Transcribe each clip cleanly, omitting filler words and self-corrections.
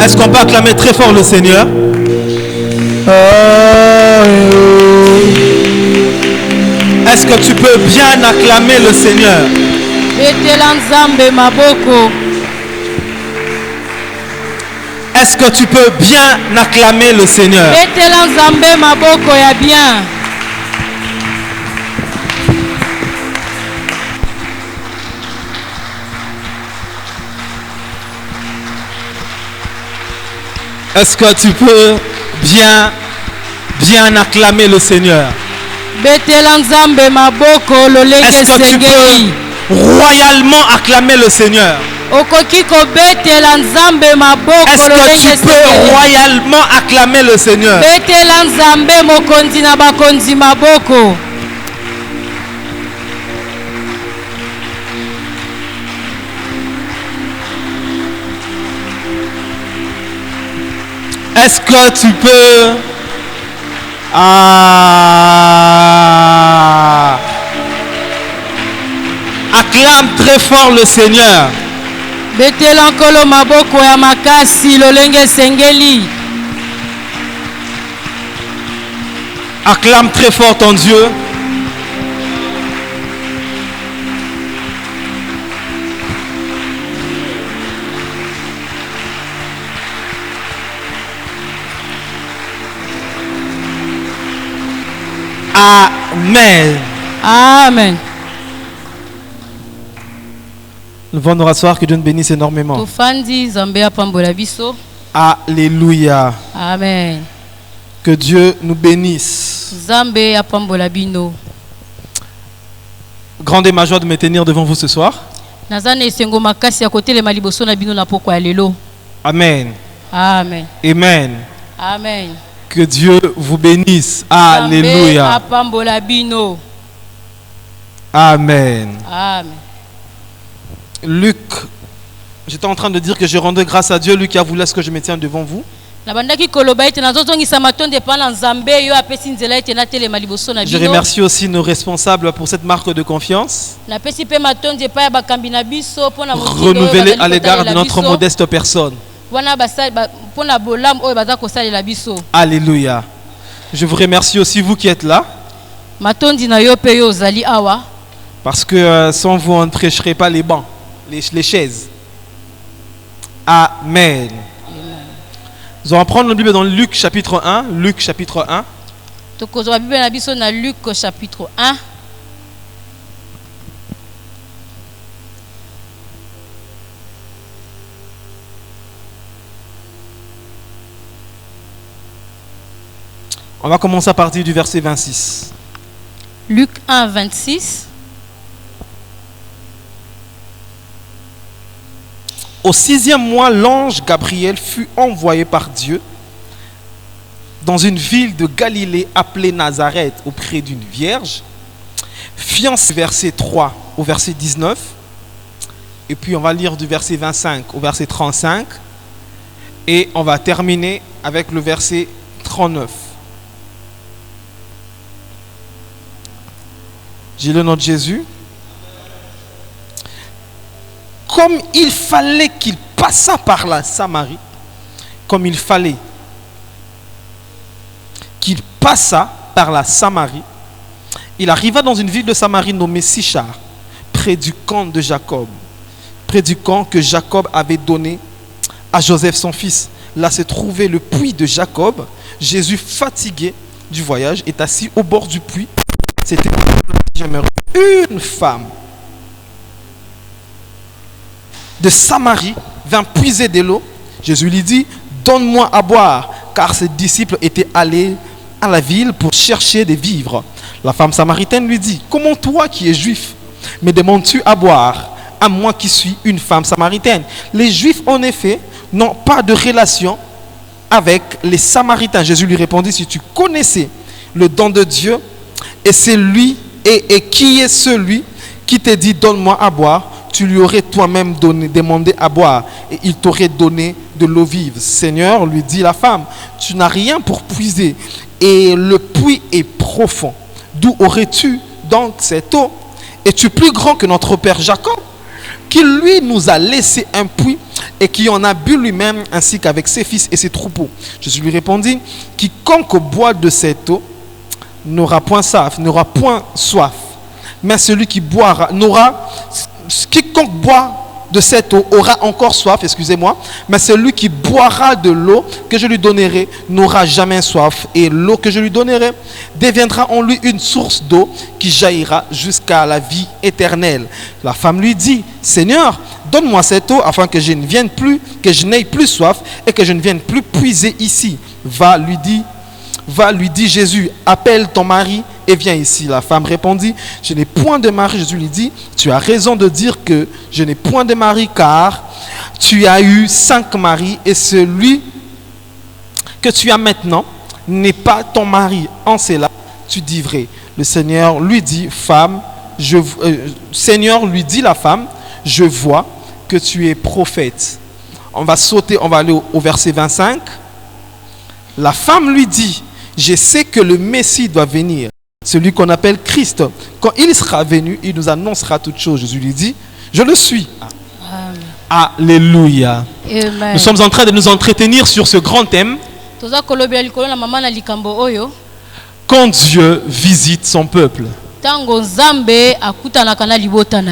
Est-ce qu'on peut acclamer très fort le Seigneur? Est-ce que tu peux bien acclamer le Seigneur? Est-ce que tu peux bien acclamer le Seigneur? Est-ce que tu peux bien acclamer le Seigneur? Est-ce que tu peux royalement acclamer le Seigneur? Est-ce que tu peux royalement acclamer le Seigneur? Est-ce que tu peux acclame très fort le Seigneur. Acclame très fort ton Dieu. Amen. Amen. Nous allons nous rasseoir, que Dieu nous bénisse énormément. Alléluia. Amen. Que Dieu nous bénisse. Grande est ma joie de me tenir devant vous ce soir. Amen. Amen. Amen. Amen. Que Dieu vous bénisse. Alléluia. Amen. Amen. Luc, j'étais en train de dire que je rendais grâce à Dieu, lui qui a voulu que je me tienne devant vous. Je remercie aussi nos responsables pour cette marque de confiance renouvelée à l'égard de notre modeste personne. Alléluia. Je vous remercie aussi vous qui êtes là. Parce que sans vous, on ne prêcherait pas les bancs, les chaises. Amen. Nous allons prendre la Bible dans Luc chapitre 1. Luc chapitre 1. Luc chapitre 1. On va commencer à partir du verset 26. Luc 1, 26. Au 6e mois, l'ange Gabriel fut envoyé par Dieu dans une ville de Galilée appelée Nazareth auprès d'une vierge, fiancée, verset 3 au verset 19. Et puis on va lire du verset 25 au verset 35. Et on va terminer avec le verset 39. J'ai le nom de Jésus. Comme il fallait qu'il passât par la Samarie, comme il fallait qu'il passât par la Samarie, il arriva dans une ville de Samarie nommée Sichar, près du camp de Jacob, près du camp que Jacob avait donné à Joseph son fils. Là se trouvait le puits de Jacob. Jésus, fatigué du voyage, est assis au bord du puits. C'était une femme de Samarie vint puiser de l'eau. Jésus lui dit: donne-moi à boire, car ses disciples étaient allés à la ville pour chercher des vivres. La femme samaritaine lui dit: comment toi qui es juif me demandes-tu à boire, à moi qui suis une femme samaritaine? Les Juifs en effet n'ont pas de relation avec les Samaritains. Jésus lui répondit: si tu connaissais le don de Dieu et c'est lui et qui est celui qui te dit donne-moi à boire, tu lui aurais toi-même demandé à boire et il t'aurait donné de l'eau vive. Seigneur, lui dit la femme, tu n'as rien pour puiser et le puits est profond. D'où aurais-tu donc cette eau? Es-tu plus grand que notre père Jacob, qui lui nous a laissé un puits et qui en a bu lui-même ainsi qu'avec ses fils et ses troupeaux. Jésus lui répondit, quiconque boit de cette eau n'aura point soif, mais celui qui boira quiconque boit de cette eau aura encore soif, mais celui qui boira de l'eau que je lui donnerai n'aura jamais soif, et l'eau que je lui donnerai deviendra en lui une source d'eau qui jaillira jusqu'à la vie éternelle. La femme lui dit, Seigneur, donne-moi cette eau afin que je n'aie plus soif et que je ne vienne plus puiser ici. Va, lui dit Jésus, appelle ton mari et viens ici. La femme répondit, je n'ai point de mari. Jésus lui dit, tu as raison de dire que je n'ai point de mari, car tu as eu 5 maris et celui que tu as maintenant n'est pas ton mari. En cela, tu dis vrai. Le Seigneur lui dit, la femme, je vois que tu es prophète. On va aller au verset 25. La femme lui dit, je sais que le Messie doit venir, celui qu'on appelle Christ. Quand il sera venu, il nous annoncera toutes choses. Jésus lui dit, je le suis. Amen. Alléluia. Amen. Nous sommes en train de nous entretenir sur ce grand thème. Quand Dieu visite son peuple.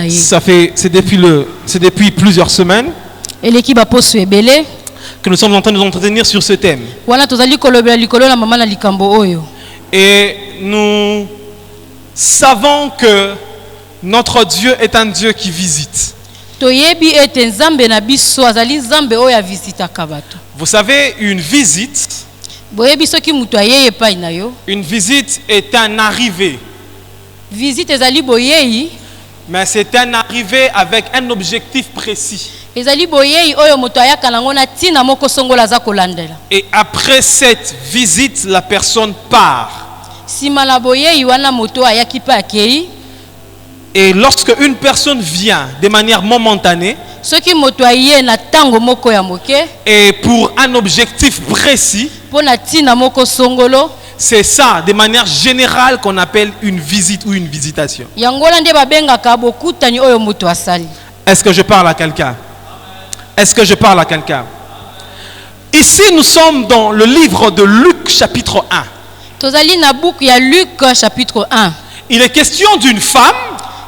C'est depuis plusieurs semaines que nous sommes en train de nous entretenir sur ce thème. Et nous savons que notre Dieu est un Dieu qui visite. Vous savez, une visite est un arrivé. Mais c'est un arrivé avec un objectif précis. Et après cette visite, la personne part. Et lorsque une personne vient de manière momentanée et pour un objectif précis, c'est ça, de manière générale, qu'on appelle une visite ou une visitation. Est-ce que je parle à quelqu'un? Est-ce que je parle à quelqu'un? Ici, nous sommes dans le livre de Luc, chapitre 1. Il est question d'une femme.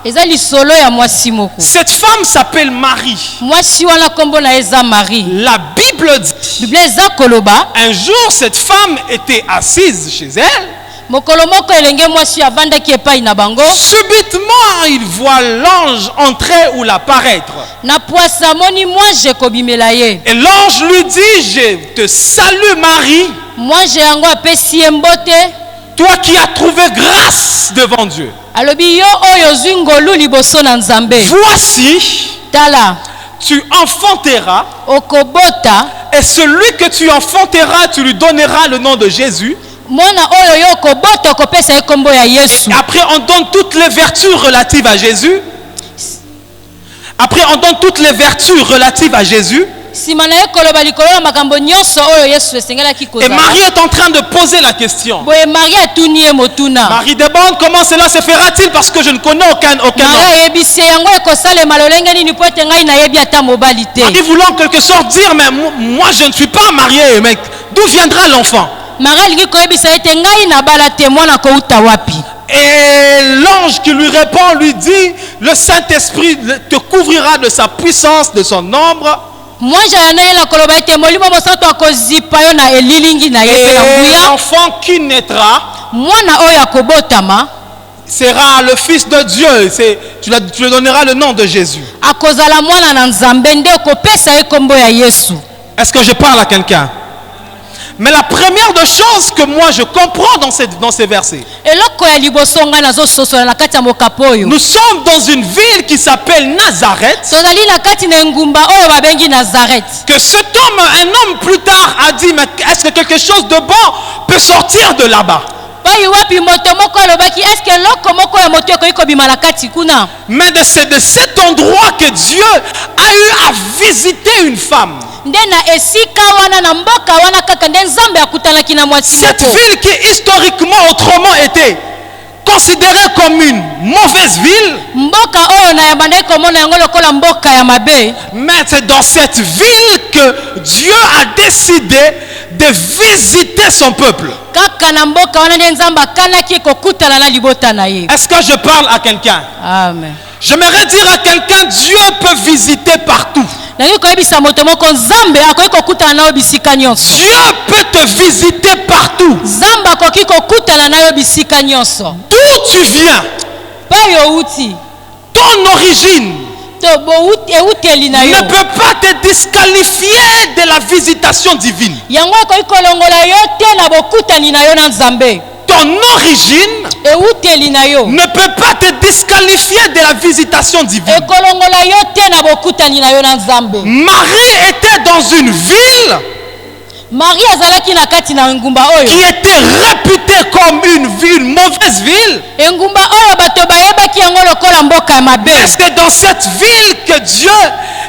Cette femme s'appelle Marie. La Bible dit, un jour, cette femme était assise chez elle. Subitement, il voit l'ange entrer ou l'apparaître. Et l'ange lui dit, je te salue Marie, toi qui as trouvé grâce devant Dieu. Voici, tu enfanteras, et celui que tu enfanteras, tu lui donneras le nom de Jésus. Et après on donne toutes les vertus relatives à Jésus. Et Marie est en train de poser la question. Marie demande, comment cela se fera-t-il, parce que je ne connais aucun homme. Marie voulant en quelque sorte dire, mais moi je ne suis pas mariée, mais d'où viendra l'enfant? Et l'ange qui lui répond lui dit, le Saint-Esprit te couvrira de sa puissance, de son ombre. Et l'enfant qui naîtra sera le Fils de Dieu. Tu lui donneras le nom de Jésus. Est-ce que je parle à quelqu'un? Mais la première des choses que moi je comprends dans ces versets, nous sommes dans une ville qui s'appelle Nazareth. Que cet homme, un homme plus tard, a dit, mais est-ce que quelque chose de bon peut sortir de là-bas? Mais c'est de cet endroit que Dieu a eu à visiter une femme. Cette ville qui historiquement autrement était considérée comme une mauvaise ville, mboka oyo na yabande komona yango lokola mboka ya mabe, mais c'est dans cette ville que Dieu a décidé de visiter son peuple. kaka na mboka wana nde nzambe akanaki kokutana na libota na ye. Est-ce que je parle à quelqu'un? Amen. J'aimerais dire à quelqu'un, Dieu peut visiter partout. Nangi koyebisa moto moko nzambe akoki kokutana na yo bisika nyonso. Dieu peut te visiter partout. Nzambe akoki kokutana na yo bisika nyonso. D'où tu viens, Pa yo uti. ton origine To bo uti euteli na yo. ne peut pas te disqualifier de la visitation divine. Yango akoki kolongola yo te na bokutani na yo na nzambe. Ton origine Euteli na yo. ne peut pas te disqualifier de la visitation divine. Ekolongola yo te na bokutani na yo na nzambe. Marie était dans une ville Marie azalaki na kati na ngumba oyo. qui était réputée comme une mauvaise ville. Engumba oyo bato bayebaki yango lokola mboka ya mabe. Mais c'est dans cette ville que Dieu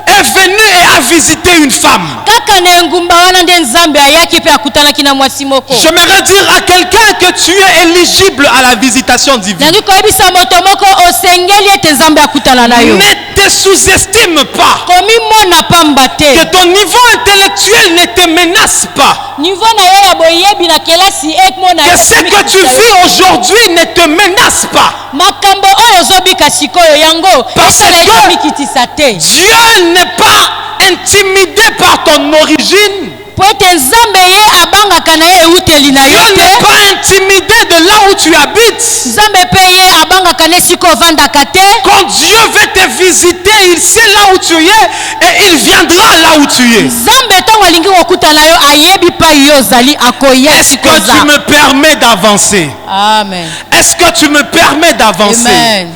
est venu et a visité une femme. Kaka na engumba wana nde nzambe ayaki pe akutanaki na mwasi moko. J'aimerais dire à quelqu'un que tu es éligible à la visitation divine. Nangi koyebisa moto moko osengeli ete nzambe akutana na yo. Ne te sous-estime pas. Komi mona pamba te. Que ton niveau intellectuel ne te menace pas. Niveau na yo ya boyebi na kelasi ekmona yo. Que ce que tu vis aujourd'hui ne te menace pas. Makambo oyo zobika sikoyo yango. Parce esala que mikitisa te. Dieu n'est pas intimidé par ton origine. Po ete nzambe ye abangaka na ye euteli na yo Dieu te. n'est pas intimidé de là où tu habites. Nzambe pe ye abangaka ne siko ovandaka te. Quand Dieu veut te visiter, il sait là où tu es et il viendra là où tu es. Nzambe ntango alingi kokutana yo ayebi pa yo ozali akoya Est-ce siko que tu oza. me permets d'avancer? Amen. Est-ce que tu me permets d'avancer? Amen.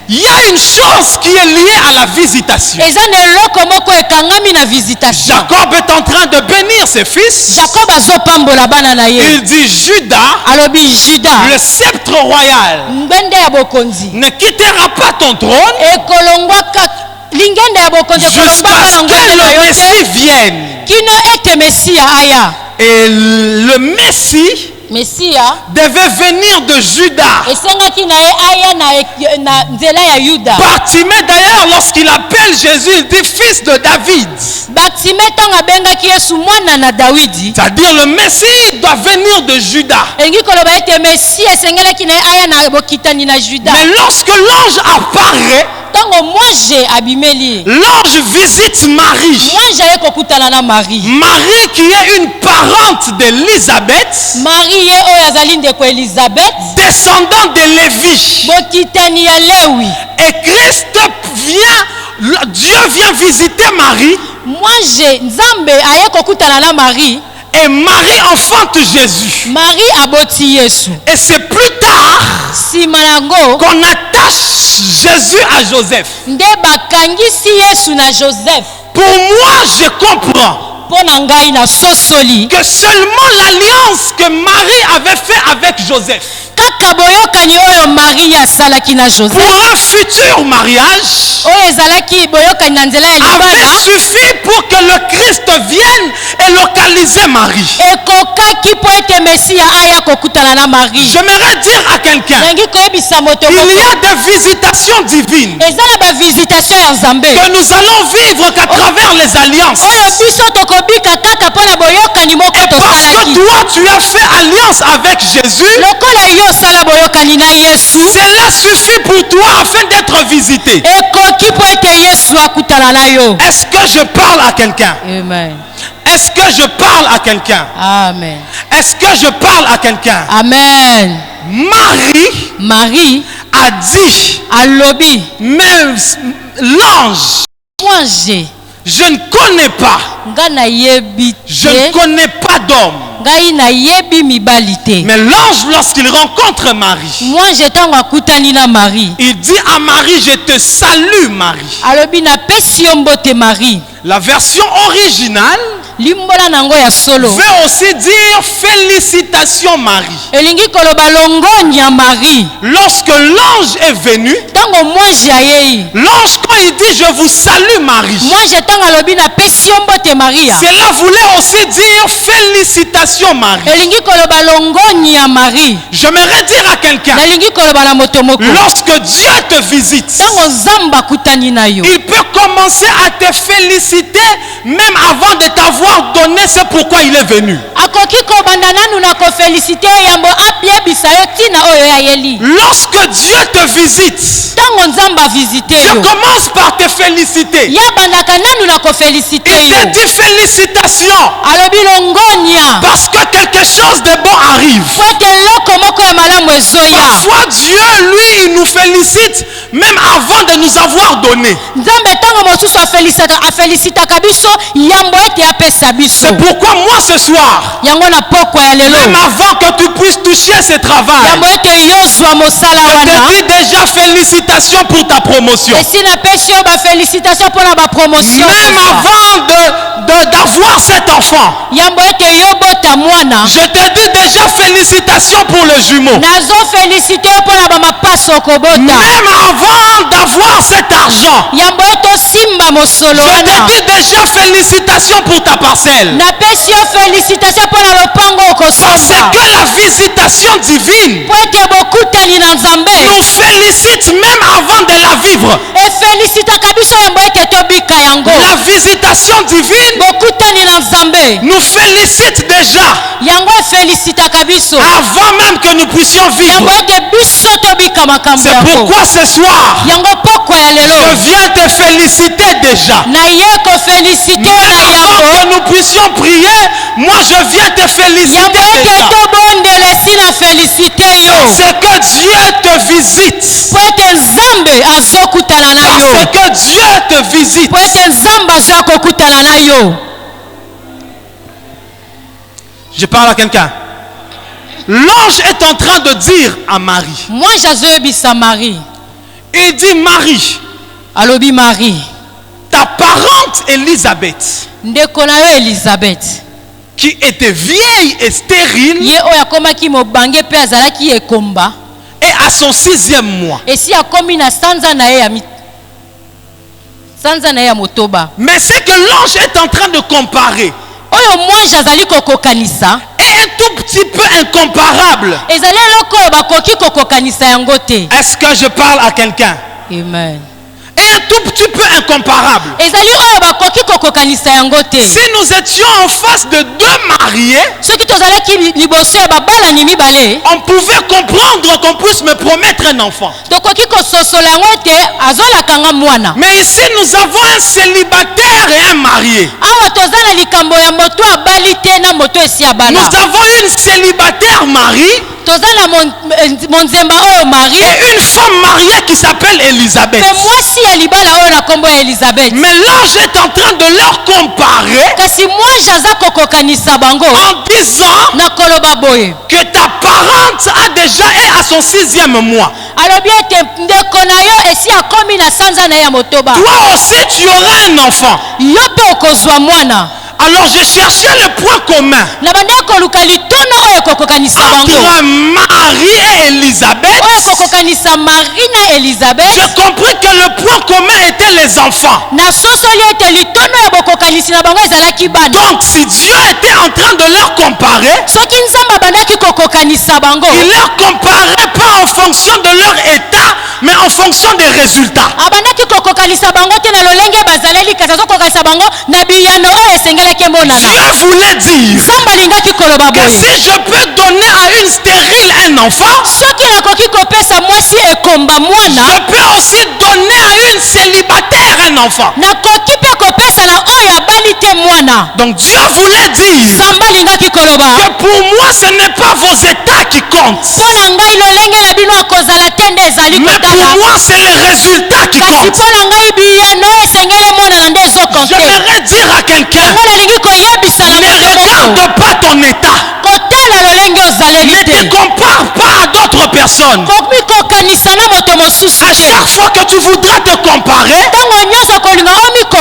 Il y a une chose qui est liée à la visitation. Eza na eloko moko ekangami na visitation. Jacob est en train de bénir ses fils. Jacob azopambola bana na ye. Il dit Judas, Alobi Juda le sceptre royal ngende ya bokonzi ne quittera pas ton trône ekolongwaka lingende ya bokonzi jusqu'à ekolongwaka ce na ngombe que na le yo Messie te vienne. kino ete Mesia aya. Et le Messie Mesia devait venir de Judas. esengaki na ye aya na nzela ya Yuda. Bartimée d'ailleurs, lorsqu'il appelle Jésus, il dit fils de David. Bartime ntango abengaki Yesu mwana na Dawidi. C'est-à-dire le Messie doit venir de Judas. elingi koloba ete Mesia esengelaki na ye aya na bokitani na Juda. Mais lorsque l'ange apparaît, Ntango mwange abimeli l'ange visite Marie. mwange aye kokutana na Marie. Marie qui est une parente d'Élisabeth, Marie ye oyo azali ndeko Elizabeth descendant de Lévi. bokitani ya Lewi. Et Christ vient, Dieu vient visiter Marie. Mwange nzambe aye kokutana na Marie. Et Marie enfante Jésus. Marie aboti Yesu. Et c'est plus tard Sima nango qu'on attache Jésus à Joseph. nde bakangisi Yesu na Joseph. Pour moi, je comprends Mpo na ngai na sosoli que seulement l'alliance que Marie avait fait avec Joseph kaka boyokani oyo Marie asalaki na pour Joseph un futur mariage oyo ezalaki boyokani na nzela ya avait libala suffi pour que le Christ vienne et localiser Marie. ekokaki mpo ete Mesia aya kokutana na Marie. J'aimerais dire à quelqu'un, nangi koyebisa moto il y moko a des visitations divines eza na bavisitation ya Nzambe que nous allons vivre qu'à travers les alliances. oyo biso tokobika kaka mpo na boyokani moko Et parce que tosalaki. toi, tu as fait alliance avec Jésus, Lokola yo osala boyokani na Yesu cela suffit pour toi afin d'être visité. ekoki mpo ete Yesu akutana na yo. Est-ce que je parle à quelqu'un? Amen. Est-ce que je parle à quelqu'un? Amen. Est-ce que je parle à quelqu'un? Amen. Marie a dit, alobi mais l'ange, mwange je ne connais pas, nga nayebi je ne te connais pas d'homme. ngai nayebi mibali te. Mais l'ange, lorsqu'il rencontre Marie, mwange ntango akutani na Marie il dit à Marie, je te salue Marie. alobi napesi yo mbote Marie. La version originale limbola nango ya solo veut aussi dire félicitations Marie. elingi koloba longonya Marie. Lorsque l'ange est venu, Tango mwanji ayei l'ange quand il dit je vous salue Marie, mwanji tango alobi na pesi yo mbote Maria, cela voulait aussi dire félicitations Marie. elingi koloba longonya Marie. J'aimerais dire à quelqu'un, Elingi koloba na moto moko lorsque Dieu te visite, tango nzamba kutani na yo il peut commencer à te féliciter même avant de t'avoir donné ce pourquoi il est venu. akoki kobanda nanu na kofelicite yambo abiebisa yo tina oyo ya yeli. Lorsque Dieu te visite, Tango nzamba visite Dieu yo commence par te féliciter. ya bandaka nanu na kofelicite Il yo te dit félicitations alobi longonya parce que quelque chose de bon arrive. po ete eloko moko ya malamu ezoya. Parfois Dieu, lui, il nous félicite même avant de nous avoir donné. Nzambe tango mosusu afelicitaka biso yambo ete apesa biso. C'est pourquoi moi ce soir, Yango na pokwa ya lelo même avant que tu puisses toucher ce travail, yambo ete yozwa mosala je wana te dis déjà félicitations pour ta promotion. esi napesi yo bafélicitation mpona bapromotion. Même avant d'avoir cet enfant, yambo ete yobota mwana je te dis déjà félicitations pour le jumeau. nazofélicite yo mpona bamapaso okobota. Même avant d'avoir cet argent, yambo ete osimba mosolo je te wana dis déjà félicitations pour ta parcelle. napesi yo félicitation mpona lopango Parce okosomba que la visitation divine po ete bokutani na nzambe nous félicite même avant de la vivre. efélicitaka biso yambo ete tobika yango. La visitation divine bokutani na nzambe nous félicite déjà yango efélicitaka biso avant même que nous puissions vivre. yango ete biso tobika makambo C'est yango. pourquoi ce soir, yango pokwa ya lelo je viens te féliciter déjà. naye kofélicite yo Même na avant yango que nous puissions prier, moi je viens te féliciter yango ete déjà. tobondela esi na félicite yo C'est que Dieu te visite. po ete nzambe azokutana na C'est yo que Dieu te visite. po ete nzambe azoya kokutana na yo. Je parle à quelqu'un. L'ange est en train de dire à Marie. mwanji azoyebisa Marie Il dit Marie, alobi Marie ta parente Élisabeth, ndeko na yo Elizabeth qui était vieille et stérile, ye oyo akomaki mobange mpe azalaki ekomba est à son 6e mois. esi akomi na sanza na ye ya motoba. Mais c'est que l'ange est en train de comparer. oyo mwanji azali kokokanisa Est un tout petit peu incomparable. ezali eloko oyo bakoki kokokanisa yango te. Est-ce que je parle à quelqu'un? Amen. Est un tout petit peu incomparable. ezali oyo bakoki kokokanisa yango te. Si nous étions en face de deux mariés, soki tozalaki liboso ya babalani mibale on pouvait comprendre qu'on puisse me promettre un enfant. tokoki kososola yango ete azolakanga mwana. Mais ici, nous avons un célibataire et un marié. awa toza na likambo ya moto abali te na moto esi abala. Nous avons une célibataire Marie toza na monzemba oyo Marie et une femme mariée qui s'appelle Élisabeth. pe mwasi ya libala oyo na kombo ya Elizabeth. Mais l'ange est en train de leur comparer kasi mwanji aza kokokanisa bango en disant na koloba boye que ta parente a déjà est à son 6e mois. alobi ete ndeko na yo esi akomi na sanza na ye ya motoba. Toi aussi, tu auras un enfant. yo mpe okozwa mwana. Alors je cherchais le point commun na bande koluka lituna oyo kokokanisa bango entre Marie et Élisabeth. oyo kokokanisa Marie na Elizabeth. J'ai compris que le point commun était les enfants. na sosoli ete lituna oyo bokokanisi na bango ezalaki bana. Donc si Dieu était en train de leur comparer, soki nzambe abandaki kokokanisa bango il ne leur comparait pas en fonction de leur état, mais en fonction des résultats. abandaki kokokanisa bango te na lolenge bazaleli kasi azokokanisa bango na biyano oyo esengelaki emonana. Dieu voulait dire nzambe alingaki koloba que boye si je peux donner à une stérile un enfant, soki nakoki kopesa mwasi ekomba mwana je peux aussi donner à une célibataire un enfant. nakoki mpe kopesa na oyo abali te mwana. Donc Dieu voulait dire nzambe alingaki koloba que pour moi ce n'est pas vos états qui comptent, mpo na ngai lolenge na bino akozala te nde ezali mais pour kotala moi c'est les résultats qui kasi comptent. mpo na ngai biyano oyo esengeli emonana nde ezokonte. J'aimerais dire à quelqu'un, yango nalingi koyebisa na ne moto moko regarde pas ton état, kotala lolenge ozaleli ne te te compare pas à d'autres personnes. komikokanisa na moto mosusu À te. chaque fois que tu voudras te comparer, ntango nyonso kolinga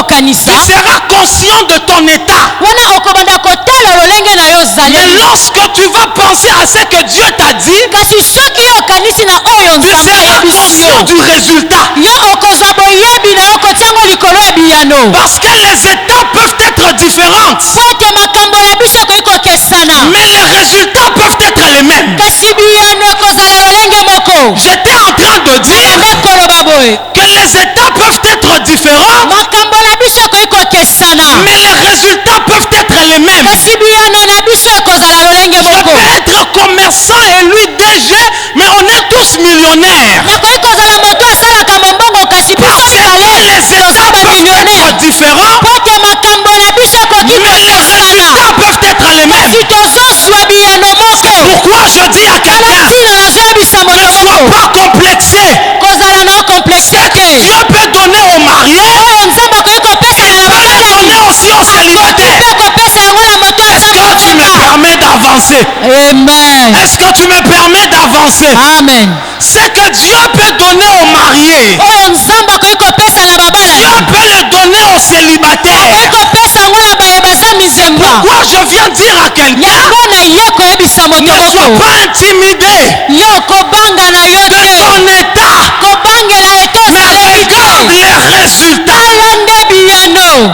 kokanisa tu seras conscient de ton état. wana okobanda kotala lolenge na yo Mais ozaleli lorsque tu vas penser à ce que Dieu t'a dit, kasi soki yo okanisi na oyo tu nzambe seras ayebisi conscient yo du résultat. yo okozwa boyebi na yo kotiango likolo ya biyano Parce que les étapes peuvent être différentes, po ete makambo ya biso ekoki kokesana mais les résultats peuvent être les mêmes. kasi biyano ekozala lolenge moko J'étais en train de dire nakoloba boye que les étapes peuvent être différentes, makambo na biso ekoki kokesana mais les résultats peuvent être les mêmes. kasi biyano na biso ekozala lolenge Je moko peux être commerçant et lui DG, mais on est tous millionnaires. nakoki kozala moto asalaka mombongo kasi biso Parce que mibale les toza étapes peuvent bamillionnaire être différentes, po te makambo na biso ekoki mais les kokesana résultats peuvent être les mêmes. kasi tozozwa biyano moko Pourquoi je dis à quelqu'un, ntina nazoyebisa ne moto sois moko pas complexé. kozala na complexe te Dieu peut donner aux mariés, oyo nzambe akoki kopesa na peut le babali donner aussi aux akoki célibataires. mpe kopesa yango na moto Est-ce que tu me permets d'avancer? amen Est-ce que tu me permets d'avancer? amen C'est que Dieu peut donner aux mariés. oyo nzambe akoki kopesa na babala Dieu peut le donner aux akoki célibataires. kopesa yango na baye baza mizemba Pourquoi je viens dire à quelqu'un, yango na ye koyebisa moto ne sois moko pas intimidé yo kobanga na yo de te ton état, kobangela ete mais ozaleli regarde te les résultats. tala nde biyano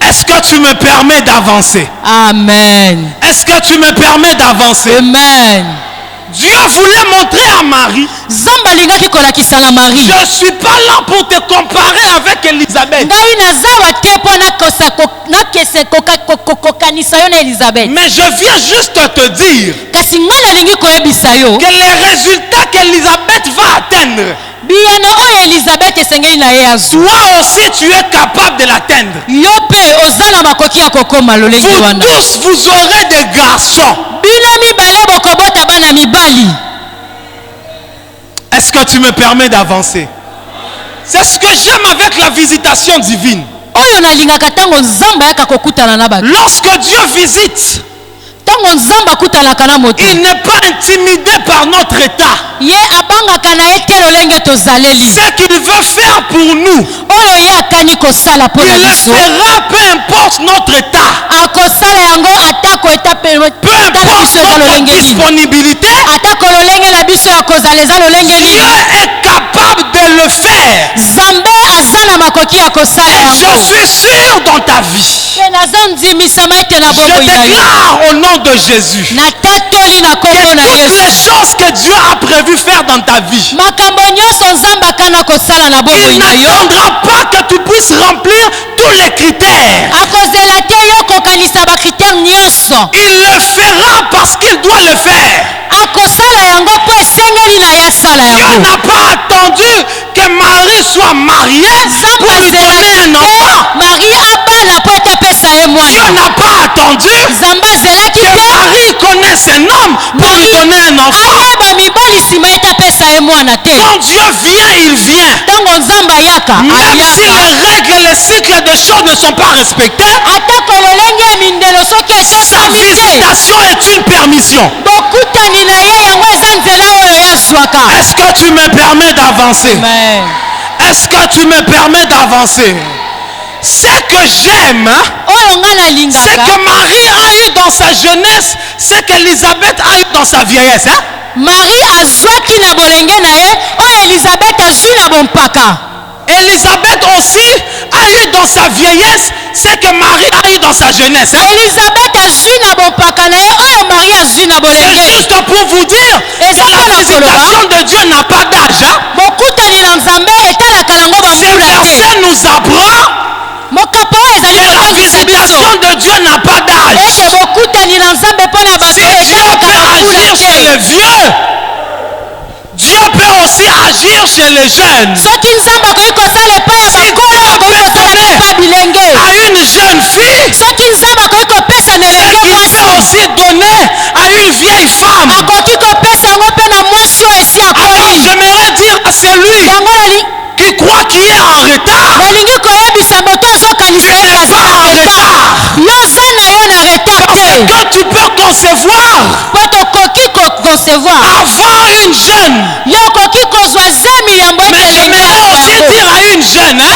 Est-ce que tu me permets d'avancer? amen Est-ce que tu me permets d'avancer? amen Dieu voulait montrer à Marie, nzambe alingaki kolakisa na marie je ne suis pas là pour te comparer avec Élisabeth, ngai nazawa te mpo nakese kokanisa yo na elizabeth mais je viens juste te dire kasi ngai nalingi koyebisa yo que les résultats qu'Élisabeth va atteindre, biyano oyo elizabeth esengeli na ye azwa toi aussi tu es capable de l'atteindre. yo mpe oza na makoki ya kokoma lolenge Vous wana tous, vous aurez des garçons. bino mibale bokobota bana mibali Est-ce que tu me permets d'avancer? C'est ce que j'aime avec la visitation divine. oyo nalingaka ntango nzambe ayaka kokutana na bato Lorsque Dieu visite, ntango nzambe akutanaka na moto il n'est pas intimidé par notre état. ye abangaka na ye te lolenge tozaleli Ce qu'il veut faire pour nous, oyo ye akani kosala mpo na il le biso fera, peu importe notre état, akosala yango atako eta peu importe biso eza notre lolenge nini disponibilité. atako lolenge na biso ya kozala eza lolenge Dieu nini est capable de le faire. nzambe aza na makoki ya kosala Je yango suis sûr dans ta vie. mpe naza ndimisama ete na Je bomoi na yo déclare au nom de Jésus natatoli na que kombo na toutes les yesu choses que Dieu a prévu faire dans ta vie, makambo nyonso nzambe akana kosala na bomoi il na yo n'attendra pas que tu puisses remplir tous les critères. akozela te yo kokanisa bakritere nyonso Il le fera parce qu'il doit le faire. akosala yango mpo esengeli na ye asala Dieu yango n'a pas attendu que Marie soit mariée pour nzambe lui donner un azelaki enfant. te marie abala mpo ete apesa ye Dieu mwana n'a pas attendu nzambe azelaki que te Marie connaisse un homme pour lui donner un enfant. ayeba mibali nsima ete apesa ye mwana te Quand Dieu vient, il vient. ntango nzambe ayaka Même si ayaka les règles et les cycles des choses ne sont pas respectés, atako lolenge ya mindelo soki sa etosami te visitation est une permission. bokutani na ye yango eza nzela oyo yazwaka Est-ce que tu me permets d'avancer? amen Est-ce que tu me permets d'avancer? Ce que j'aime, oyo nga c'est nalingaka que Marie a eu dans sa jeunesse ce qu'Élisabeth a eu dans sa vieillesse. Hein? marie azwaki na bolenge na ye oyo elizabeth azwi na bompaka Élisabeth aussi a eu dans sa vieillesse ce que Marie a eu dans sa jeunesse. Hein? elizabeth azwi na bompaka na ye oyo marie azwi na C'est bolenge juste pour vous dire Et que ça, la c'est la visitation de Dieu n'a pas d'âge. Hein? bokutani na nzambe etalaka yango Ce bambula te verset nous apprend mokapo oyo ezali que la kotangisa biso visitation de Dieu n'a pas d'âge. ete bokutani na nzambe mpo na bato Si Dieu etalaka peut bambula agir chez te les vieux, Dieu peut aussi agir chez les jeunes. soki nzambe akoki kosala epai ya Si bakolo Dieu akoki peut kosala donner epai ya bilenge à une jeune fille, soki nzambe akoki kopesa na elenge il peut mwasi aussi donner à une vieille femme. akoki kopesa yango mpe na mwasi oyo esi Alors akoli j'aimerais dire à celui yango qui croit qu'il est en retard, nalingi koyebisa moto azokanisa tu ye n'es pas en retard. yo oza na yo na retard Parce te que tu peux concevoir mpo tokoki koconcevoir avant une jeune. yo okoki kozwa 10 milambo Mais ete j'aimerais aussi dire à une jeune, hein,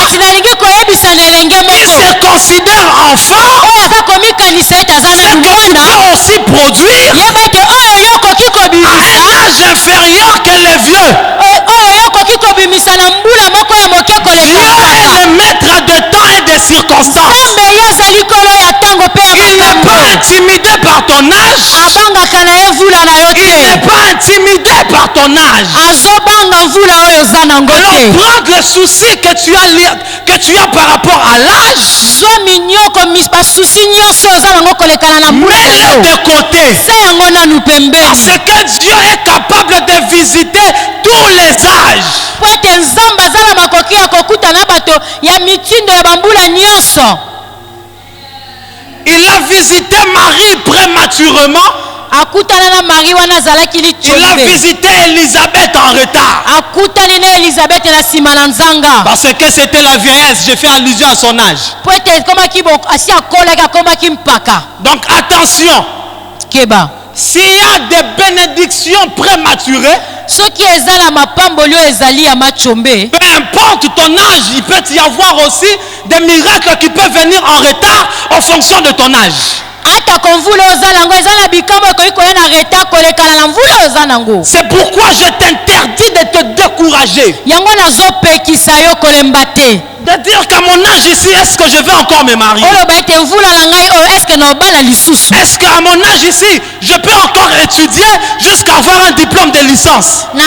considère enfant, oyo aza komikanisa ete aza c'est nanu que tu mwana peux aussi produire yeba ete oyo yo okoki à kobimisa un âge inférieur que les vieux. oyo yo okoki kobimisa na mbula moko ya moke koleka Dieu est kaka le maître de temps et de circonstances. nzambe ye azali kolo ya ntango mpe ya Il n'est makambo pas intimidé par ton âge. abangaka na ye mvula na yo Il n'est te pas intimidé par ton âge. azobanga mvula oyo oza nango Alors te prends le souci que tu as par rapport à l'âge, zwa minyoko basusi nyonso oza nango kolekana na mbula na mets-les yo de côté. sa yango nanu pembeni Parce que Dieu est capable de visiter tous les âges. po ete nzambe aza na makoki ya kokuta na bato ya mitindo ya bambula nyonso Il a visité Marie prématurément. akutana na mari wana azalaki Il a lichombe visité Élisabeth en retard. akutani na elizabeth na nsima na nzanga Parce que c'était la vieillesse, j'ai fait allusion à son âge. po ete ekomaki asi akolaki akomaki mpaka Donc attention, keba s'il y a des bénédictions prématurées, soki eza na mapamboli oyo ezali ya machombe peu importe ton âge, il peut y avoir aussi des miracles qui peuvent venir en retard en fonction de ton âge. atako mvula oza nango eza na bikambo ekoki koya na reta kolekana na mvula oza nango C'est pourquoi je t'interdis de te décourager. yango nazopekisa yo kolemba te De dire qu'à mon âge ici, est-ce que je vais encore me marier? oloba ete mvula na ngai oyo eske na obala lisusu Est-ce qu'à mon âge ici, je peux encore étudier jusqu'à avoir un diplôme de licence? na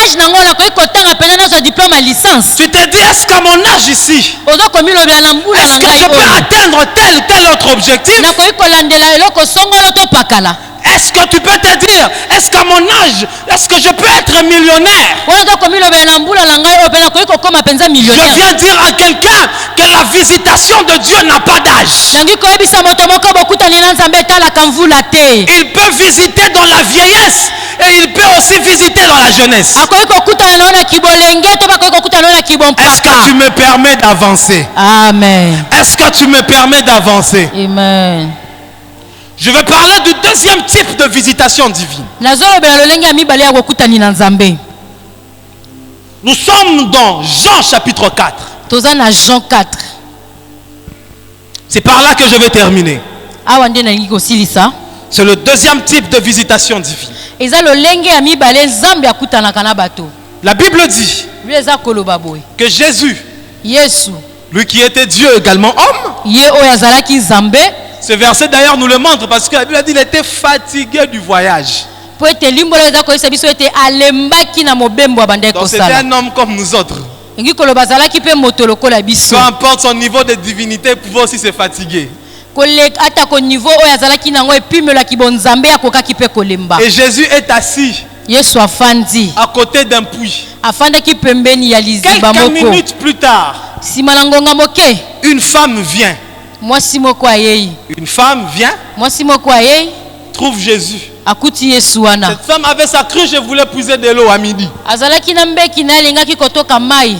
age nango nakoki kotanga mpenza nazwa diplome ya licence Tu te dis, est-ce qu'à mon âge ici, oza komilobela na mbula est-ce na que ngai je peux oyo atteindre tel ou tel autre objectif? nakoki kolandela eloko songolo to pakala Est-ce que tu peux te dire, est-ce qu'à mon âge, est-ce que je peux être millionnaire? wana oza komilobela na mbula na ngai oyo mpe nakoki kokóma mpenza Je millionnaire viens dire à quelqu'un que la visitation de Dieu n'a pas d'âge. nangi koyebisa moto moko bokutani na nzambe etalaka mvula te Il peut visiter dans la vieillesse et il peut aussi visiter dans la jeunesse. akoki kokutana na yo na kibolenge to bakoki kokutana na yo na Est-ce kibompaka que tu me permets d'avancer? amen Est-ce que tu me permets d'avancer? amen Je vais parler du deuxième type de visitation divine. nazolobela lolenge ya mibale ya kokutani na nzambe Nous sommes dans Jean chapitre 4. toza na Jean 4 C'est par là que je vais terminer. awa nde nalingi kosilisa C'est le deuxième type de visitation divine. eza lolenge ya mibale nzambe akutanaka na bato La Bible dit lui eza koloba boye que Jésus, yesu lui qui était Dieu également homme, ye oyo azalaki nzambe ce verset d'ailleurs nous le montre parce que la Bible a dit qu'il était fatigué du voyage. po ete limbolo eza koyebisa biso ete alembaki na mobembo ya bandeki Donc c'était kosala un homme comme nous autres. engi koloba azalaki mpe moto lokola biso Peu importe son niveau de divinité, il pouvait aussi se fatiguer. koleka atako niveau oyo azalaki nango epimelaki bonzambe akokaki mpe kolemba Et Jésus est assis yesu afandi à côté d'un puits. afandaki pembeni ya liziba Quelques moko minutes plus tard, nsima na ngonga moke une femme vient. mwasi moko ayei Une femme vient, mwasi moko ayei trouve Jésus. akuti yesu wana Cette femme avait sa cruche et voulait puiser de l'eau à midi. azalaki na mbeki na alingaki kotoka mai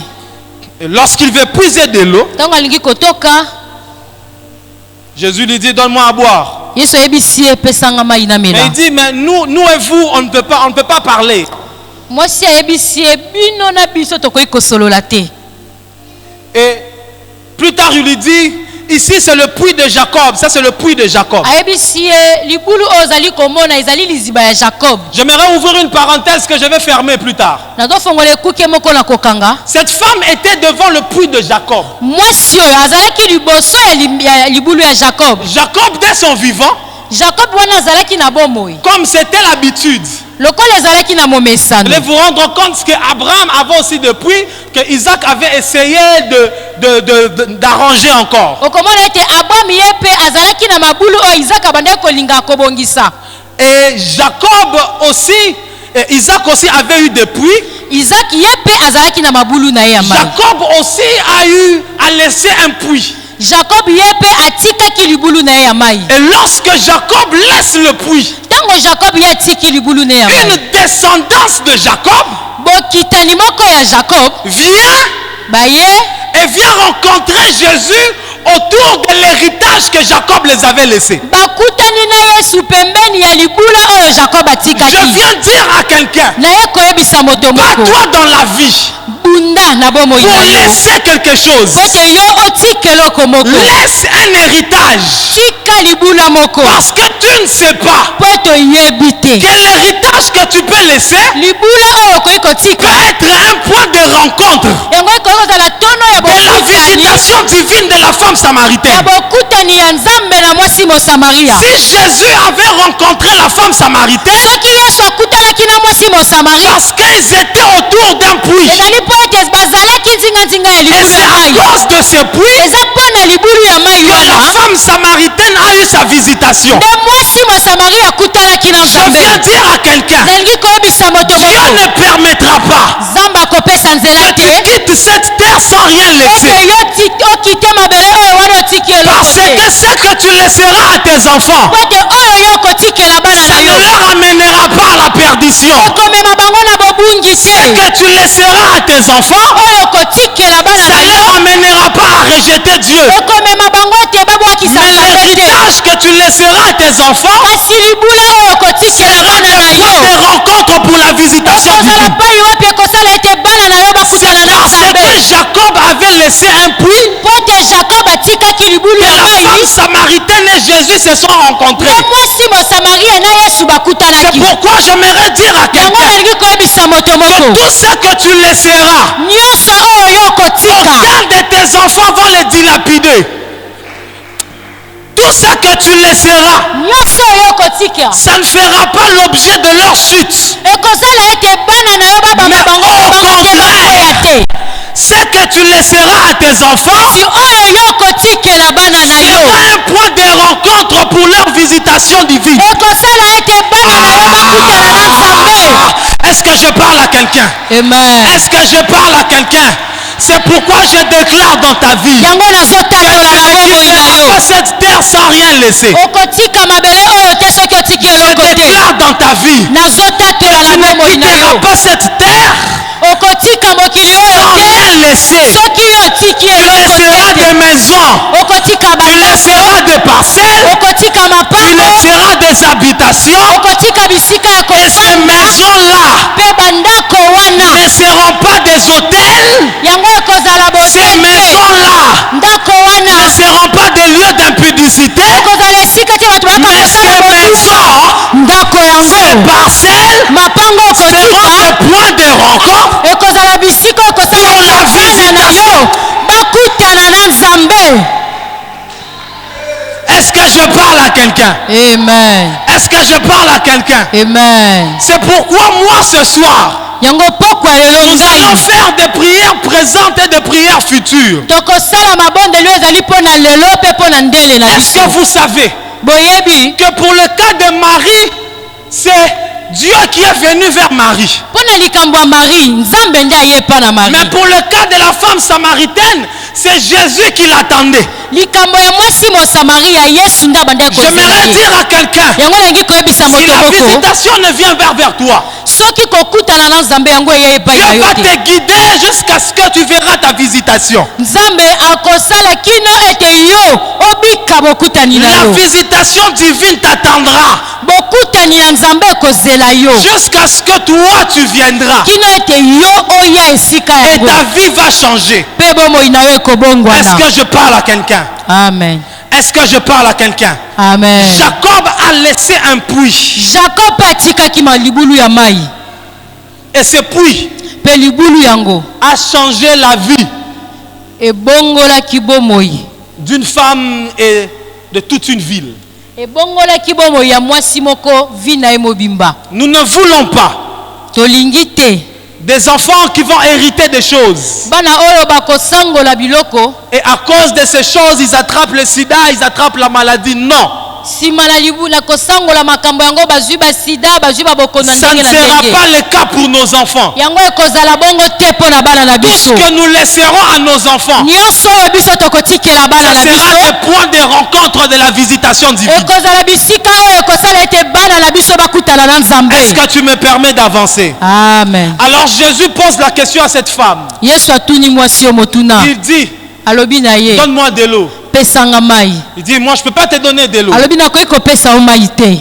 Et lorsqu'il veut puiser de l'eau, ntango alingi kotoka Jésus lui dit, donne-moi à boire. yesu ayebisi ye epesanga mai na Mais mela il dit, mais nous et vous, on ne peut pas parler. mwasi ayebisi ye bino na biso tokoki kosolola te Et plus tard, il lui dit, ici c'est le puits de Jacob. Ça c'est le puits de Jacob. ayebisi ye libulu oyo ozali komona ezali liziba ya jacob J'aimerais ouvrir une parenthèse que je vais fermer plus tard. nazofongola ekuke moko na kokanga Cette femme était devant le puits de Jacob. mwasi oyo azalaki liboso ya libulu ya jacob Jacob, dès son vivant, jacob wana azalaki na bomoi comme c'était l'habitude, lokola ezalaki na vous momesano allez vous rendre compte qu'Abraham avait aussi des puits, que Isaac avait essayé d'arranger encore. okomona ete abraham ye mpe azalaki na mabulu oyo isaka abandaki kolinga akobongisa Et Jacob aussi, et Isaac aussi avait eu des puits. isaac ye mpe azalaki na mabulu na ye ya mai Jacob aussi a laissé un puits. jacob ye mpe atikaki libulu na ye ya mai Et lorsque Jacob laisse le puits, ntango jacob ye atiki libulu na ye ya mai une descendance de Jacob bokitani moko ya jacob vient baye et vient rencontrer Jésus autour de l'héritage que Jacob les avait laissé. bakutani na yesu pembeni ya libula oyo jacob Je atikaki viens dire à quelqu'un, naye koyebisa moto moko pas toi dans la vie, bunda na bomoi pour na yo laisser quelque chose. po te yo otika eloko moko Laisse un héritage. tika libula moko Parce que tu ne sais pas po toyebi te que l'héritage que tu peux laisser libula oyo okoki kotika peut être un point de rencontre yango ekoki kozala tono ya de la bokutani visitation divine de la femme ya samaritaine. bokutani ya nzambe na mwasi mosamaria Si Jésus avait rencontré la femme samaritaine, soki yesu akutanaki na mwasi mosamaria parce qu'ils étaient autour d'un puits, ezali mpo ete bazalaki nzinganzinga ya et libulu c'est ya à mai cause de ce puits eza mpo na libulu ya mai que la wana femme samaritaine a eu sa visitation. nde mwasi mosamaria akutanaki na Je nzambe viens dire à quelqu'un, nalingi koyebisa moto Dieu moko ne permettra pas nzambe akopesa nzela que tu te quittes cette terre sans rien ete laisser. yo okite mabele oyo wana otiki eloko Parce te que ce que tu laisseras à tes enfants, po ete oyo yo okotikela bana ça na ne yo leur amènera pas à la perdition. okomema bango na bobungi Ce te que tu laisseras à tes enfants, oyo okotikela bana ça na ne yo leur amènera pas à rejeter Dieu. okomema bango te babwakisa Mais nzambe te l'héritage que tu laisseras à tes enfants kasi libula oyo okotikela sera bana na un point yo de rencontre pour la visitation okozala divine. pai wapi ekosala ete bana na yo C'est bakutana na parce nzambe que Jacob avait laissé un puits po te jakob atikaki libulu que ya la mai femme samaritaine et Jésus se sont rencontrés. nde mwasi mosamaria na yesu C'est bakutanaki pourquoi j'aimerais dire à yango quelqu'un, nalingi koyebisa moto moko tout ce que tu laisseras, nyonso oyo yo okotika aucun de tes enfants vont les dilapider. Tout ce que tu laisseras, nyonso oyo okotika ça ne fera pas l'objet de leur chute. ekozala ete bana na yo babamba Mais bango au bango te contraire, bakoya te ce que tu laisseras à tes enfants si oyo yo okotikela bana na yo sera un point de rencontre pour leur visitation divine. ekozala ete bana na yo bakutana na nzambe Est-ce que je parle à quelqu'un? amen Est-ce que je parle à quelqu'un? C'est pourquoi je déclare dans ta vie yango que nazotatola na tu ne bomoi na quitteras yo pas cette terre sans rien laisser. okotika mabele oyo te soki otiki Je eloko te déclare dans ta vie nazotatola tu na ne bomoi na quitteras yo pas cette terre okotika mokili oyo sans te rien laisser. soki otiki Tu eloko laisseras te des maisons, okotika tu bandako laisseras des parcelles, okotika tu mapango laisseras des habitations. okotika bisika ya Et ces kofanda maisons-là mpe bandako wana ne seront pas des hôtels. yango ekozala Ces botete maisons-là ndako ne wana seront pas des lieux d'impudicité. ekozala esika te bato Mais bakosala ces bolingo maisons, ndako ces yango parcelles mapango seront okotika des points de rencontre ekozala bisika okosala pour la ete bana na yo visitation. bakutana na nzambe Est-ce que je parle à quelqu'un? amen Est-ce que je parle à quelqu'un? amen C'est pourquoi moi ce soir, yango pokwa lelo nous allons ngai faire des prières présentes et des prières futures. tokosala mabondeli oyo ezali mpo na lelo mpe mpo na ndele na Est-ce biso que vous savez boyebi que pour le cas de Marie, c'est Dieu qui est venu vers Marie. mpo na likambo ya mari nzambe nde ayepa na mari Mais pour le cas de la femme samaritaine, c'est Jésus qui l'attendait. likambo ya mwasi mosamaria yesu nde abandi akozela J'aimerais ye dire à quelqu'un, yango nalingi koyebisa si moto la moko visitation ne vient vers toi, soki kokutana na nzambe yango eya epai na Dieu yo va te te guider jusqu'à ce que tu verras ta visitation. nzambe akosala kino ete yo obika bokutani na La yo visitation divine t'attendra bokutani ya nzambe ekozela yo jusqu'à ce que toi tu viendras. kino ete yo oya esika Et yango ta vie va changer. mpe bomoi na yo Est-ce ekobongwana que je parle à quelqu'un? amen Est-ce que je parle à quelqu'un? amen Jacob a laissé un puits. jakob mpe atikaki libulu ya mai Et ce puits mpe libulu yango a changé la vie ebongolaki bomoi d'une femme et de toute une ville. ebongolaki bomoi ya mwasi moko vi na ye mobimba Nous ne voulons pas tolingi te des enfants qui vont hériter des choses. bana oyo bakosangola biloko Et à cause de ces choses, ils attrapent le sida, ils attrapent la maladie. Non. nsima na kosangola makambo yango bazwi basida bazwi babokono Ça ne ndenge na sera ndenge pas le cas pour nos enfants. yango ekozala bongo te mpo na bana na Tout ce biso que nous laisserons à nos enfants, nyonso oyo biso tokotikela bana ça na sera biso des points de rencontre de la visitation divine. ekozala bisika oyo ekosala ete bana na biso bakutana na nzambe Est-ce que tu me permets d'avancer? amen Alors Jésus pose la question à cette femme. yesu atuni mwasi yo motuna Il dit, alobi na ye donne-moi de l'eau. pesanga mai Il dit, moi je ne peux pas te donner de l'eau. alobi nakoki kopesa yo mai te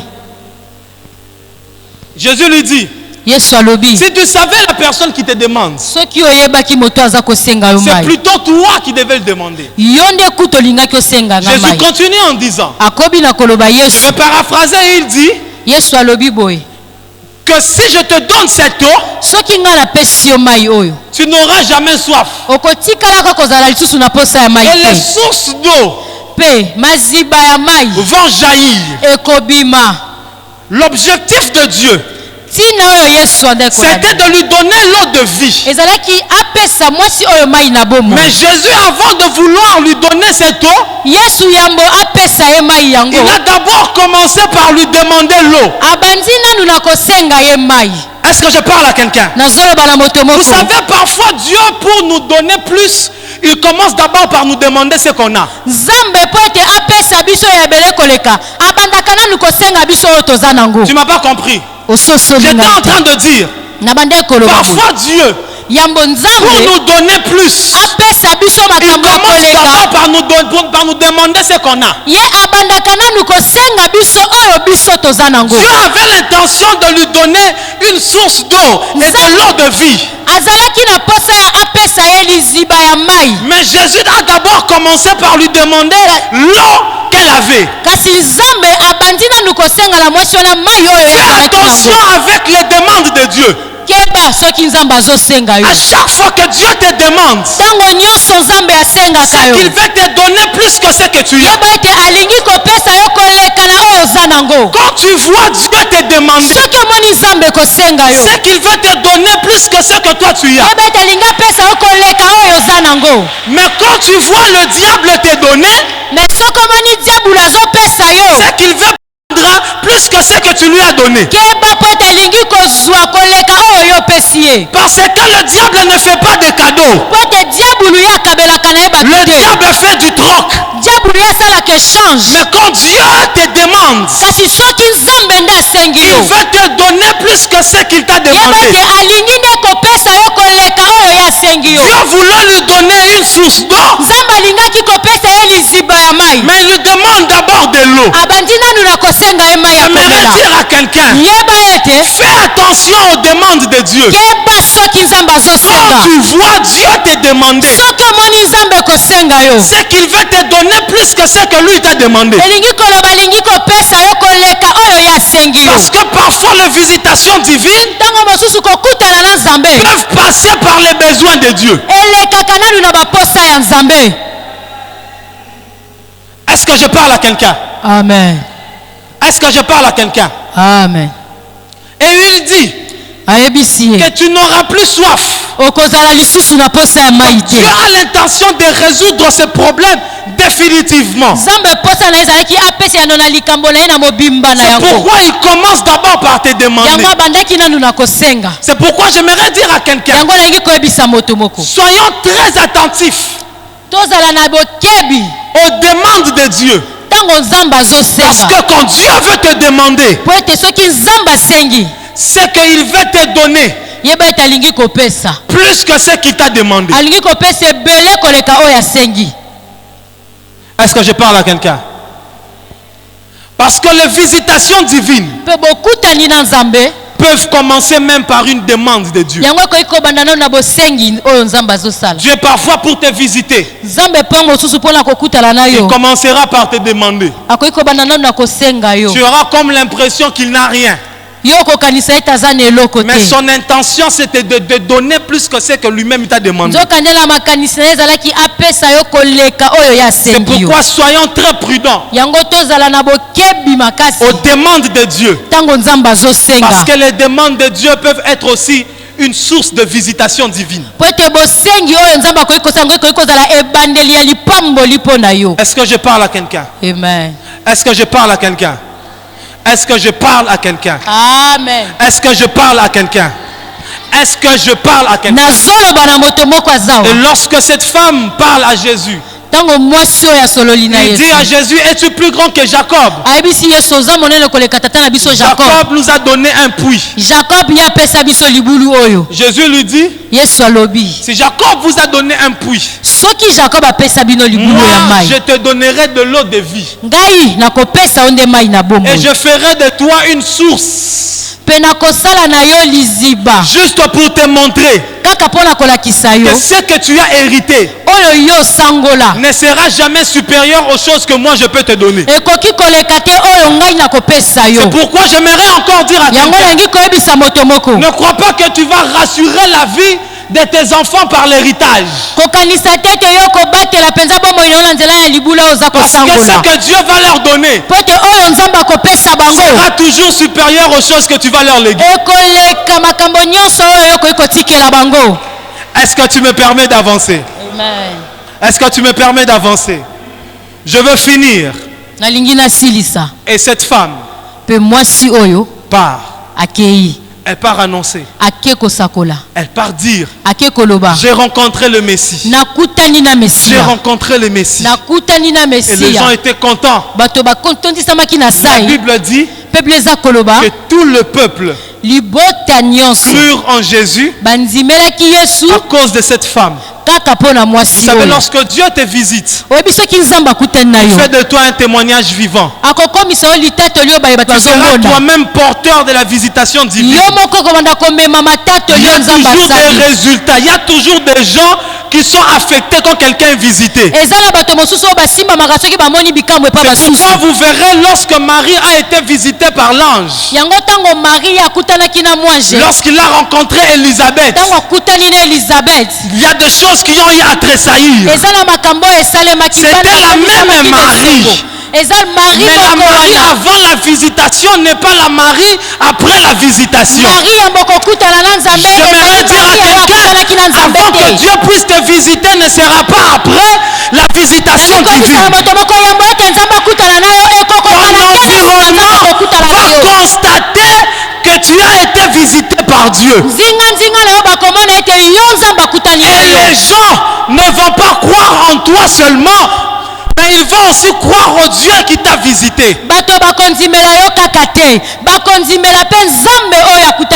Jésus lui dit, Yesu alobi. Si tu savais la personne qui te demande, Soki oyebaki moto aza kosenga yo c'est mai. plutôt toi qui devais le demander. Yo nde kuto lingaki osenga nga Jésus mai. continue en disant, Akobi na koloba je Yesu. vais paraphraser, il dit Yesu alobi boye. que si je te donne cette eau, Soki nga na pesi yo mai oyo. tu n'auras jamais soif. Okotikalaka kozala lisusu na posa ya mai Et les te. sources d'eau Pe maziba ya mai vont jaillir. ekobima. L'objectif de Dieu, Tina oyo Yesu ande c'était kolanda. de lui donner l'eau de vie. Ezalaki apesa mwasi oyo mai na bomo. Mais Jésus, avant de vouloir lui donner cette eau, Yesu yambo apesa ye mai yango. il a d'abord commencé par lui demander l'eau. Abandi nanu na kosenga ye mai. Est-ce que je parle à quelqu'un? Nazoloba na moto moko. Vous savez, parfois Dieu, pour nous donner plus, il commence d'abord par nous demander ce qu'on a. Nzambe po ete apesa biso ya ebele koleka. Abandaka nanu kosenga biso oyo toza nango. Tu m'as pas compris? Ososoli J'étais en train de dire, na bande koloba. parfois Dieu, Yambo pour Nzambe nous donner plus, apesa biso il makambo commence koleka. d'abord par nous demander ce qu'on a. Ye abandaka nanu kosenga biso oyo biso toza nango. Dieu avait l'intention de lui donner une source d'eau et de l'eau de vie. Azalaki na posa ya apesa ye liziba ya mai. Mais Jésus a d'abord commencé par lui demander l'eau qu'elle avait. Kasi Nzambe abandi nanu kosenga la mwasi wana mai oyo Fais ezalaki attention nango. avec les demandes de Dieu. Keba soki Nzambe azosenga yo. À chaque fois que Dieu te demande, Tango nyonso Nzambe asengaka c'est yo. qu'il veut te donner plus que ce que tu as. Yeba ete alingi kopesa yo koleka na oyo oza nango. Quand tu vois Dieu te demander, Soki omoni Nzambe kosenga yo. c'est qu'il veut te donner plus que ce que toi tu as. Yeba ete alingi apesa yo koleka oyo oza nango. Mais quand tu vois le diable te donner, Mais soki omoni diabulu azopesa yo. c'est qu'il veut prendre plus que ce que tu lui as donné. Keba po ete alingi kozwa koleka oyo yo opesi ye. Parce que le diable ne fait pas de cadeaux. Po ete diabulu ye akabelaka na ye bato Le te. diable fait du troc. Diabulu ye asalaka échange. Mais quand Dieu te demande, Kasi soki Nzambe nde asengi il yo. veut te donner plus que ce qu'il t'a Yeba demandé. ete alingi nde kopesa yo koleka oyo ye asengi yo. Dieu voulait lui donner une source d'eau, Nzambe alingaki kopesa ye liziba ya mai. mais il lui demande d'abord de l'eau. Abandi nanu na kosenga ye mai ya J'aimerais komela. dire à quelqu'un, Yeba ete fais attention aux demandes de Dieu. keba soki Nzambe Quand azosenga. tu vois Dieu te demander, Soki omoni Nzambe kosenga yo. c'est qu'il veut te donner plus que ce que lui t'a demandé. Elingi koloba alingi kopesa yo koleka oyo ye asengi yo. Parce que parfois les visitations divines Ntango mosusu kokutana na Nzambe peuvent passer par les besoins de Dieu. elekaka nanu na baposa ya Nzambe. Est-ce que je parle à quelqu'un? Amen. Est-ce que je parle à quelqu'un? Amen. Et il dit Ayebisi ye que tu n'auras plus soif. okozala lisusu na posa ya mai te. Dieu a l'intention de résoudre ce problème définitivement. Nzambe posa na ye ezalaki apesa yano na likambo na ye na mobimba na C'est yango. pourquoi il commence d'abord par te demander. Yango abandaki nanu na kosenga. C'est pourquoi j'aimerais dire à quelqu'un, Yango nalingi koyebisa moto moko. soyons très attentifs Tozala na bokebi aux demandes de Dieu. ntango Nzambe Parce azosenga. que quand Dieu veut te demander, Po ete soki Nzambe asengi c'est qu'il veut te donner yeba ete alingi kopesa. plus que ce qu'il t'a demandé. Alingi kopesa ebele koleka oyo asengi. Est-ce que je parle à quelqu'un? Parce que les visitations divines Pe bokutani na Nzambe peuvent commencer même par une demande de Dieu. yango ekoki kobanda nano na bosengi oyo Nzambe azosala. Dieu parfois pour te visiter, Nzambe mpo mosusu mpona kokutana na il yo commencera par te demander. akoki kobanda nano na kosenga yo. Tu auras comme l'impression qu'il n'a rien. Yo okokanisa ete aza na eloko te. Mais son intention c'était de donner plus que ce que lui-même t'a demandé. nzokandela makanisi na ye ezalaki apesa yo koleka oyo ye C'est asengi yo. pourquoi soyons très prudents Yango tozala na bokebi makasi aux demandes de Dieu. ntango Nzambe azosenga. Parce que les demandes de Dieu peuvent être aussi une source de visitation divine. Po ete bosengi oyo Nzambe akoki kosenga ekoki kozala ebandeli ya lipamboli mpo na yo. Est-ce que je parle à quelqu'un? Amen. Est-ce que je parle à quelqu'un? Est-ce que je parle à quelqu'un? Amen. Est-ce que je parle à quelqu'un? Est-ce que je parle à quelqu'un? nazoloba na moto moko azawa. Et lorsque cette femme parle à Jésus, Ntango mwasi oyo asololi na il Yesu. dit à Jésus, es-tu plus grand que Jacob? Ayebisi Yesu oza monene koleka tata na biso Jacob. Jacob nous a donné un puits. Jacob ye apesa biso libulu oyo. Jésus lui dit, Yesu alobi. si Jacob vous a donné un puits, Soki Jacob apesa bino libulu ya moi mai. je te donnerai de l'eau de vie. Ngai nakopesa yo nde mai na Et bomoi. je ferai de toi une source. Juste pour te montrer que ce que tu as hérité ne sera jamais supérieur aux choses que moi je peux te donner. C'est pourquoi j'aimerais encore dire à toi, ne crois pas que tu vas rassurer la vie de tes enfants par l'héritage. Parce que ce que Dieu va leur donner sera toujours supérieur aux choses que tu vas leur léguer. Est-ce que tu me permets d'avancer? Est-ce que tu me permets d'avancer? Je veux finir. Et cette femme part. Elle part annoncer. Elle part dire, j'ai rencontré le Messie. J'ai rencontré le Messie. Et les gens étaient contents. La Bible dit que tout le peuple crurent en Jésus à cause de cette femme. Vous savez, lorsque Dieu te visite, il fait de toi un témoignage vivant. Tu seras toi-même porteur de la visitation divine. Il y a toujours des résultats. Il y a toujours des gens qui sont affectés quand quelqu'un est visité. C'est pourquoi vous verrez lorsque Marie a été visitée par l'ange, lorsqu'il a rencontré Élisabeth, il y a des choses qui ont eu à tressaillir. C'était la même Marie. Mais la Marie avant la visitation n'est pas la Marie après la visitation. J'aimerais dire à quelqu'un, avant que Dieu puisse te visiter ne sera pas après la visitation divine. Ton environnement va constater que tu as été visité par Dieu. Et les gens ne vont pas croire en toi seulement, mais ils vont aussi croire au Dieu qui t'a visité.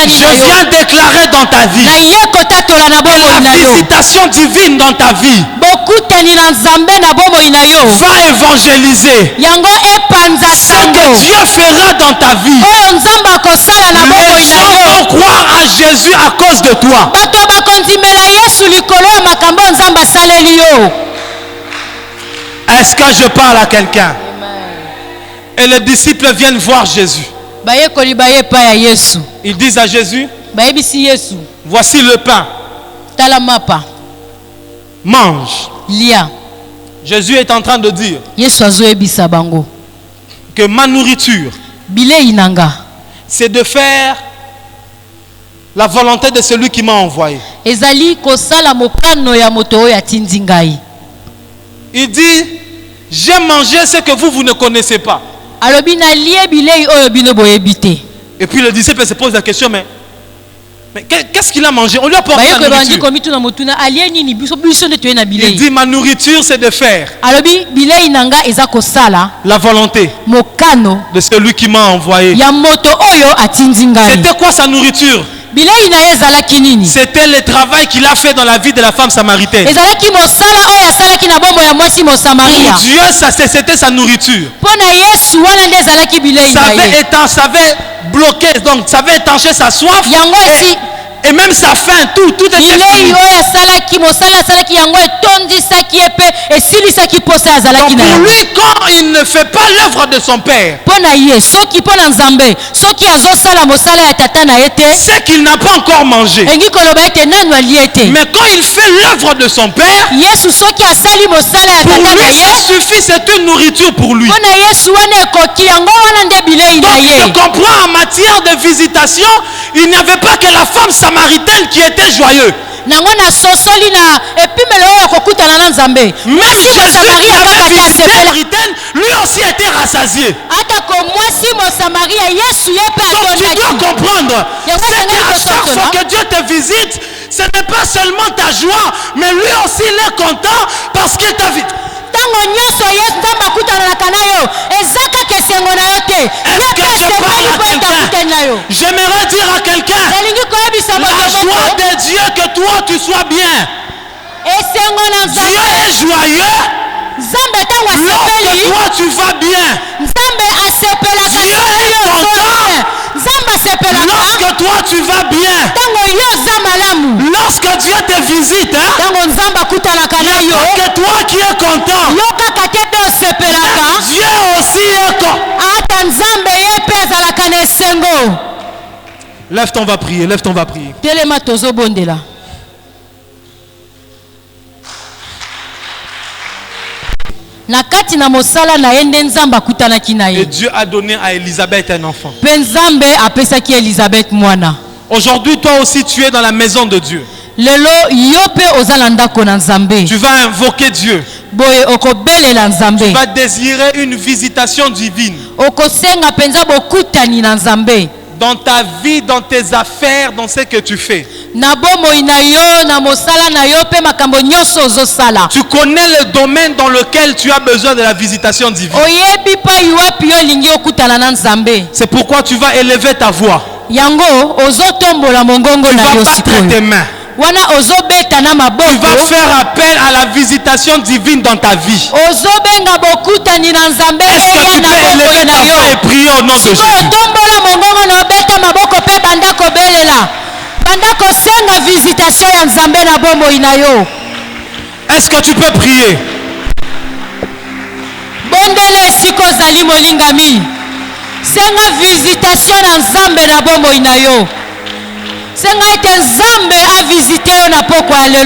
Je viens déclarer dans ta vie la visitation divine dans ta vie va évangéliser. Ce que Dieu fera dans ta vie, les gens vont croire à Jésus à cause de toi. Est-ce que je parle à quelqu'un? Et les disciples viennent voir Jésus. Ils disent à Jésus, voici le pain. Mange. Jésus est en train de dire que ma nourriture, c'est de faire la volonté de celui qui m'a envoyé. Il dit, j'ai mangé ce que vous ne connaissez pas. Et puis le disciple se pose la question, mais qu'est-ce qu'il a mangé? On lui a porté la nourriture. Il dit, ma nourriture c'est de faire la volonté de celui qui m'a envoyé. C'était quoi sa nourriture? C'était le travail qu'il a fait dans la vie de la femme samaritaine. Pour Dieu, c'était sa nourriture. Ça avait bloqué, donc ça avait étanché sa soif. Et même sa faim, tout était fini. Donc pour lui, quand il ne fait pas l'œuvre de son père, c'est qu'il n'a pas encore mangé. Mais quand il fait l'œuvre de son père, pour lui ça suffit, c'est une nourriture pour lui. Donc je comprends, en matière de visitation, il n'y avait pas que la femme samaritaine qui était joyeuse. Même Jésus qui avait visité la samaritaine, lui aussi était rassasié. Donc tu dois comprendre, c'est qu'à chaque fois que Dieu te visite, ce n'est pas seulement ta joie, mais lui aussi il est content parce qu'il t'a visité. Est-ce que je parle à quelqu'un? J'aimerais dire à quelqu'un, la joie de Dieu que toi tu sois bien. Dieu est joyeux lorsque toi tu vas bien. Dieu est content lorsque te visite, hein, ntango nzambe akutanaka na il n'y yo a pas que toi qui es content. yo kaka te mpe osepelaka Dieu aussi est content. ata nzambe ye mpe azalaka na esengo. Lève-toi, on va prier. Lève-toi, on va prier. telema tozobondela. Na kati na mosala na ye nde nzambe akutanaki na Et ye Dieu a donné à Élisabeth un enfant. mpe nzambe apesaki elizabeth mwana. Aujourd'hui, toi aussi, tu es dans la maison de Dieu. lelo yo mpe oza na ndako na nzambe Tu vas invoquer Dieu. boye okobelela nzambe Tu vas désirer une visitation divine okosenga mpenza bokutani na nzambe dans ta vie, dans tes affaires, dans ce que tu fais. na bomoi na yo na mosala na yo mpe makambo nyonso ozosala. Tu connais le domaine dans lequel tu as besoin de la visitation divine. oyebi pai wapi yo olingi okutana na nzambe. C'est pourquoi tu vas élever ta voix. yango ozotombola mongongo Tu na vas yo battre sikoyo tes mains. wana ozobeta na Tu maboko vas faire appel à la visitation divine dans ta vie. ozobenga bokutani na nzambe Est-ce que eya tu na peux élever bomoi ta na yo. voix et prier au nom de Jésus? otombola mongongo na obeta maboko mpe banda kobelela banda kosenga visitation ya nzambe na bomoi na yo. Est-ce que tu peux prier? bondele esika ozali molingami senga visitation na nzambe na bomoi na yo senga ete nzambe avisite yo na pokwa ya lelo.